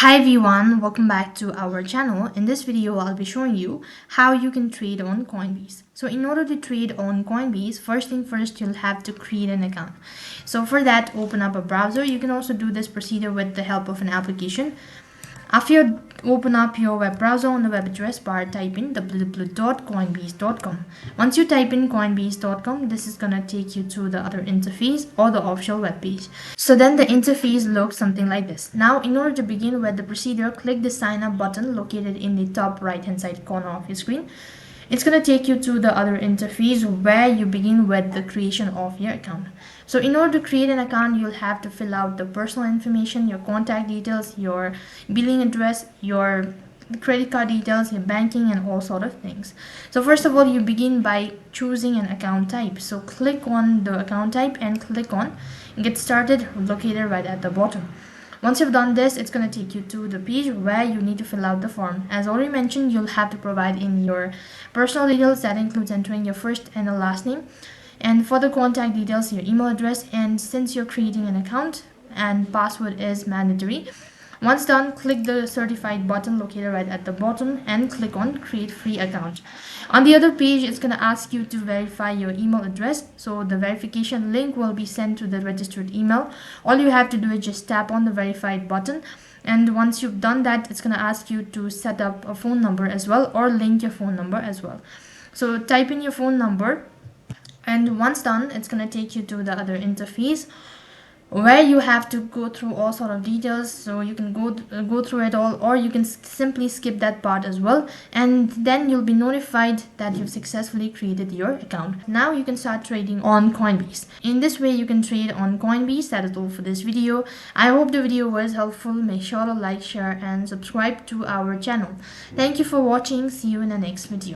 Hi everyone, welcome back to our channel. In this video, I'll be showing you how you can trade on Coinbase. So in order to trade on Coinbase, first thing first, you'll have to create an account. So for that, open up a browser. You can also do this procedure with the help of an application. After you open up your web browser, on the web address bar, type in www.coinbase.com. Once you type in coinbase.com, this is gonna take you to the other interface or the official web page. So then the interface looks something like this. Now, in order to begin with the procedure, click the sign up button located in the top right hand side corner of your screen. It's going to take you to the other interface where you begin with the creation of your account. So in order to create an account, you'll have to fill out the personal information, your contact details, your billing address, your credit card details, your banking, and all sort of things. So first of all, you begin by choosing an account type. So click on the account type and click on get started, located right at the bottom. Once you've done this, it's going to take you to the page where you need to fill out the form. As already mentioned, you'll have to provide in your personal details. That includes entering your first and the last name. And for the contact details, your email address. And since you're creating an account and password is mandatory, once done, click the certified button located right at the bottom and click on create free account. On the other page, it's going to ask you to verify your email address. So the verification link will be sent to the registered email. All you have to do is just tap on the verified button. And once you've done that, it's going to ask you to set up a phone number as well or link your phone number as well. So type in your phone number. And once done, it's going to take you to the other interface where you have to go through all sort of details. So you can go through it all, or you can simply skip that part as well, and then you'll be notified that you've successfully created your account. Now you can start trading on Coinbase. In this way you can trade on Coinbase. That is all for this video. I hope the video was helpful. Make sure to like, share, and subscribe to our channel. Thank you for watching. See you in the next video.